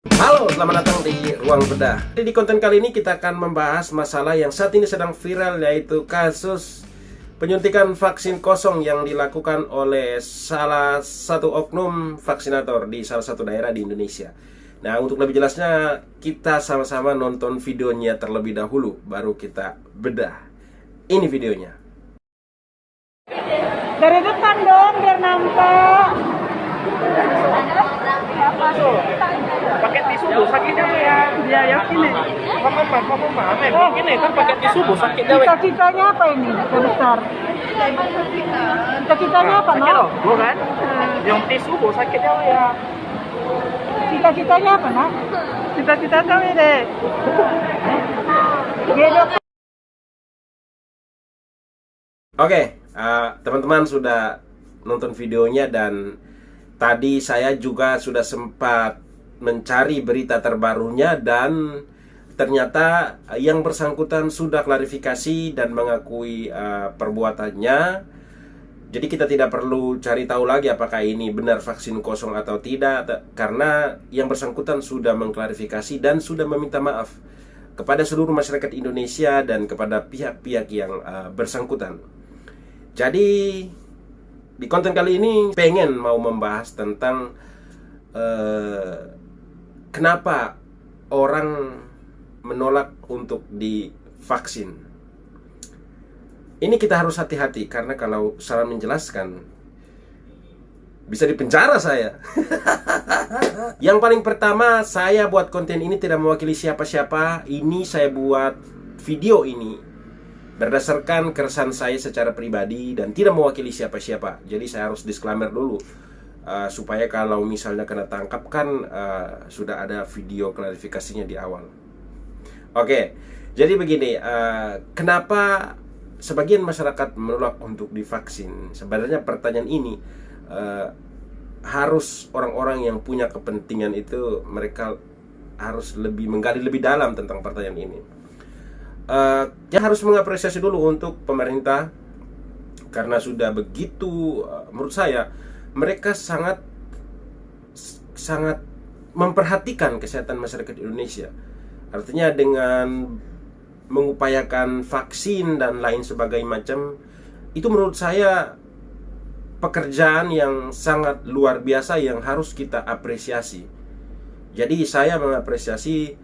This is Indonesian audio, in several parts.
Halo, selamat datang di Ruang Bedah. Di konten kali ini kita akan membahas masalah yang saat ini sedang viral, yaitu kasus penyuntikan vaksin kosong yang dilakukan oleh salah satu oknum vaksinator di salah satu daerah di Indonesia. Nah, untuk lebih jelasnya kita sama-sama nonton videonya terlebih dahulu, baru kita bedah. Ini videonya. Dari depan dong, biar nampak. Pakai tisu bu sakitnya ya dia yakini mama ini kan pakai tisu bu sakitnya Cita-citanya apa ini? Yang besar. Cita-citanya apa, sakit Mak? loh bu kan yang tisu bu sakitnya ya Cita-citanya apa, Nak? cita-cita kami deh Gedok. Oke, teman-teman sudah nonton videonya dan tadi saya juga sudah sempat mencari berita terbarunya dan ternyata yang bersangkutan sudah klarifikasi dan mengakui perbuatannya. Jadi kita tidak perlu cari tahu lagi apakah ini benar vaksin kosong atau tidak, karena yang bersangkutan sudah mengklarifikasi dan sudah meminta maaf kepada seluruh masyarakat Indonesia dan kepada pihak-pihak yang bersangkutan. Jadi di konten kali ini pengen mau membahas tentang kenapa orang menolak untuk divaksin. Ini kita harus hati-hati karena kalau salah menjelaskan bisa dipenjara saya. Yang paling pertama, saya buat konten ini tidak mewakili siapa-siapa. Ini saya buat video ini berdasarkan keresahan saya secara pribadi dan tidak mewakili siapa-siapa. Jadi saya harus disclaimer dulu supaya kalau misalnya kena tangkap kan sudah ada video klarifikasinya di awal. Oke, jadi begini, kenapa sebagian masyarakat menolak untuk divaksin? Sebenarnya pertanyaan ini harus orang-orang yang punya kepentingan itu mereka harus lebih menggali lebih dalam tentang pertanyaan ini. Yang harus mengapresiasi dulu untuk pemerintah karena sudah begitu, menurut saya mereka sangat memperhatikan kesehatan masyarakat Indonesia. Artinya dengan mengupayakan vaksin dan lain sebagainya macam, itu menurut saya pekerjaan yang sangat luar biasa yang harus kita apresiasi. Jadi saya mengapresiasi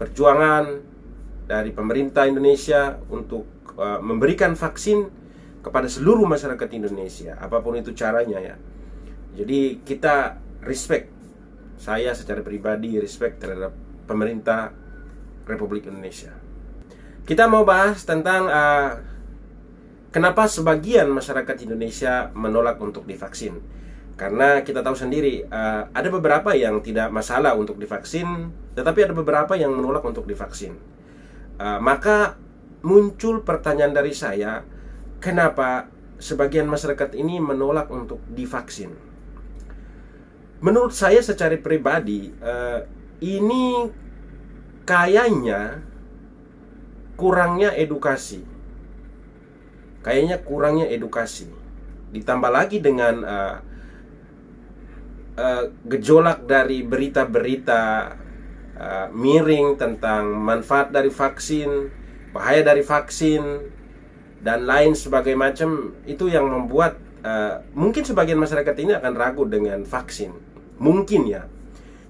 perjuangan dari pemerintah Indonesia untuk memberikan vaksin kepada seluruh masyarakat Indonesia, apapun itu caranya ya. Jadi kita respect, saya secara pribadi respect terhadap pemerintah Republik Indonesia. Kita mau bahas tentang kenapa sebagian masyarakat Indonesia menolak untuk divaksin. Karena kita tahu sendiri ada beberapa yang tidak masalah untuk divaksin, tetapi ada beberapa yang menolak untuk divaksin. Maka muncul pertanyaan dari saya, kenapa sebagian masyarakat ini menolak untuk divaksin? Menurut saya secara pribadi, ini kayaknya kurangnya edukasi. Ditambah lagi dengan gejolak dari berita-berita miring tentang manfaat dari vaksin, bahaya dari vaksin, dan lain sebagainya macam, itu yang membuat mungkin sebagian masyarakat ini akan ragu dengan vaksin. Mungkin ya.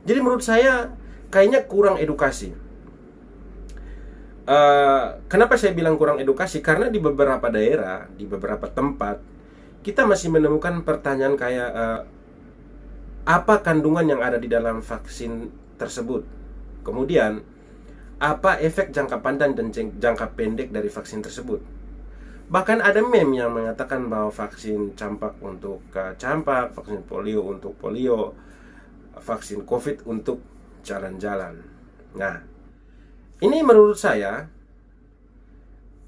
Jadi menurut saya kayaknya kurang edukasi. Kenapa saya bilang kurang edukasi? Karena di beberapa daerah, di beberapa tempat, kita masih menemukan pertanyaan kayak apa kandungan yang ada di dalam vaksin tersebut. Kemudian, apa efek jangka panjang dan jangka pendek dari vaksin tersebut? Bahkan ada meme yang mengatakan bahwa vaksin campak untuk campak, vaksin polio untuk polio, vaksin COVID untuk jalan-jalan. Nah, ini menurut saya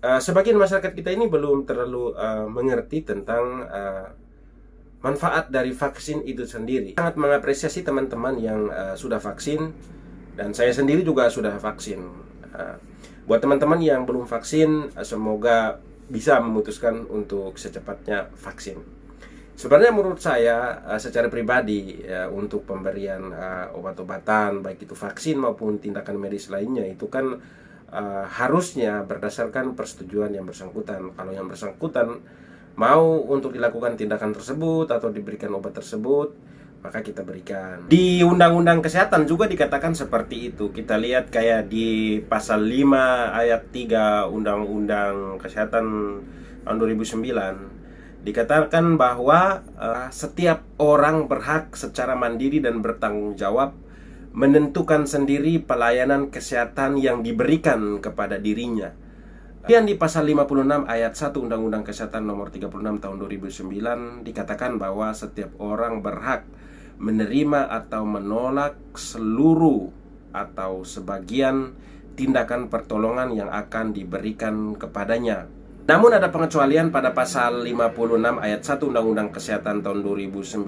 sebagian masyarakat kita ini belum terlalu mengerti tentang manfaat dari vaksin itu sendiri. Sangat mengapresiasi teman-teman yang sudah vaksin, dan saya sendiri juga sudah vaksin. Buat teman-teman yang belum vaksin, semoga bisa memutuskan untuk secepatnya vaksin. Sebenarnya menurut saya secara pribadi ya, untuk pemberian obat-obatan baik itu vaksin maupun tindakan medis lainnya itu kan harusnya berdasarkan persetujuan yang bersangkutan. Kalau yang bersangkutan mau untuk dilakukan tindakan tersebut atau diberikan obat tersebut, maka kita berikan. Di Undang-Undang Kesehatan juga dikatakan seperti itu. Kita lihat kayak di pasal 5 ayat 3 Undang-Undang Kesehatan tahun 2009 dikatakan bahwa setiap orang berhak secara mandiri dan bertanggung jawab menentukan sendiri pelayanan kesehatan yang diberikan kepada dirinya. Dan di pasal 56 ayat 1 Undang-Undang Kesehatan nomor 36 tahun 2009 dikatakan bahwa setiap orang berhak menerima atau menolak seluruh atau sebagian tindakan pertolongan yang akan diberikan kepadanya. Namun ada pengecualian pada pasal 56 ayat 1 Undang-Undang Kesehatan tahun 2009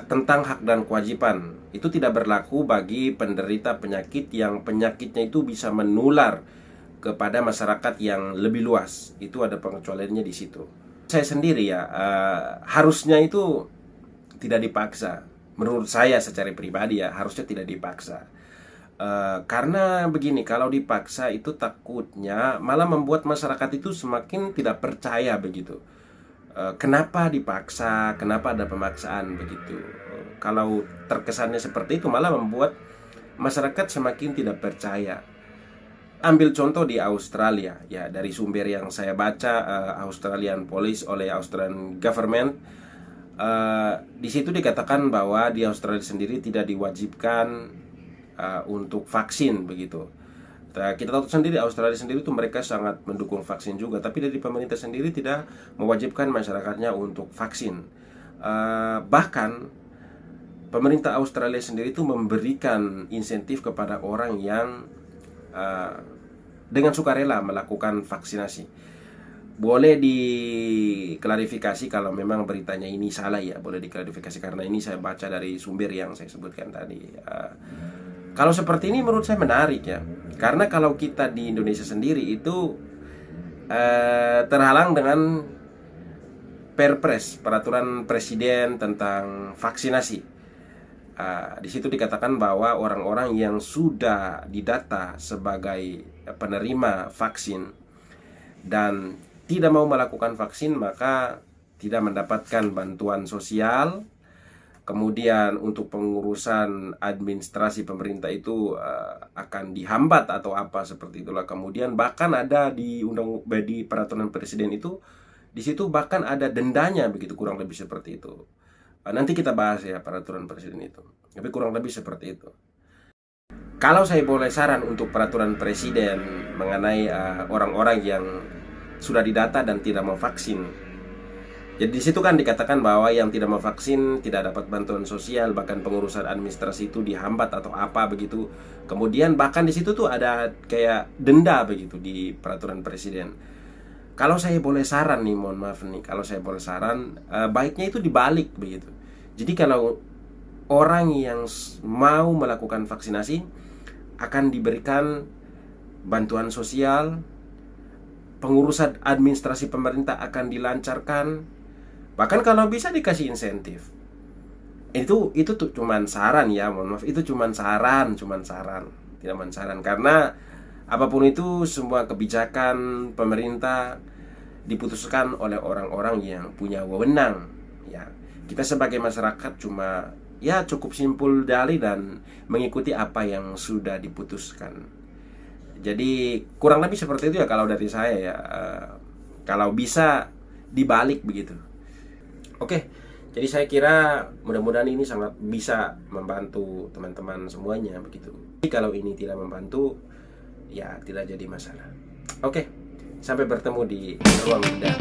tentang hak dan kewajiban. Itu tidak berlaku bagi penderita penyakit yang penyakitnya itu bisa menular kepada masyarakat yang lebih luas. Itu ada pengecualiannya di situ. Saya sendiri ya harusnya itu tidak dipaksa. Menurut saya secara pribadi ya harusnya tidak dipaksa. Karena begini, kalau dipaksa itu takutnya malah membuat masyarakat itu semakin tidak percaya begitu. Kenapa dipaksa? Kenapa ada pemaksaan begitu? Kalau terkesannya seperti itu malah membuat masyarakat semakin tidak percaya. Ambil contoh di Australia ya, dari sumber yang saya baca, Australian Police oleh Australian Government, di situ dikatakan bahwa di Australia sendiri tidak diwajibkan untuk vaksin begitu. Kita tahu sendiri Australia sendiri itu mereka sangat mendukung vaksin juga, tapi dari pemerintah sendiri tidak mewajibkan masyarakatnya untuk vaksin. Bahkan pemerintah Australia sendiri itu memberikan insentif kepada orang yang dengan sukarela melakukan vaksinasi. Boleh diklarifikasi kalau memang beritanya ini salah ya, boleh diklarifikasi karena ini saya baca dari sumber yang saya sebutkan tadi. Kalau seperti ini menurut saya menarik ya, karena kalau kita di Indonesia sendiri itu terhalang dengan Perpres, peraturan presiden tentang vaksinasi. Di situ dikatakan bahwa orang-orang yang sudah didata sebagai penerima vaksin dan tidak mau melakukan vaksin maka tidak mendapatkan bantuan sosial. Kemudian untuk pengurusan administrasi pemerintah itu akan dihambat atau apa seperti itulah. Kemudian bahkan ada di peraturan presiden itu, di situ bahkan ada dendanya begitu, kurang lebih seperti itu. Nanti kita bahas ya peraturan presiden itu. Tapi kurang lebih seperti itu. Kalau saya boleh saran untuk peraturan presiden mengenai orang-orang yang sudah didata dan tidak mau vaksin. Jadi di situ kan dikatakan bahwa yang tidak mau vaksin tidak dapat bantuan sosial, bahkan pengurusan administrasi itu dihambat atau apa begitu. Kemudian bahkan di situ tuh ada kayak denda begitu di peraturan presiden. Kalau saya boleh saran nih, mohon maaf nih, kalau saya boleh saran, baiknya itu dibalik begitu. Jadi kalau orang yang mau melakukan vaksinasi akan diberikan bantuan sosial, pengurusan administrasi pemerintah akan dilancarkan. Bahkan kalau bisa dikasih insentif. Itu tuh cuman saran ya, mohon maaf, itu cuman saran, tidak mensaran karena apapun itu semua kebijakan pemerintah diputuskan oleh orang-orang yang punya wewenang ya. Kita sebagai masyarakat cuma ya cukup simpul dalih dan mengikuti apa yang sudah diputuskan. Jadi kurang lebih seperti itu ya kalau dari saya ya. Kalau bisa dibalik begitu. Oke, jadi saya kira mudah-mudahan ini sangat bisa membantu teman-teman semuanya begitu. Jadi kalau ini tidak membantu, ya tidak jadi masalah. Oke, sampai bertemu di ruang bedah.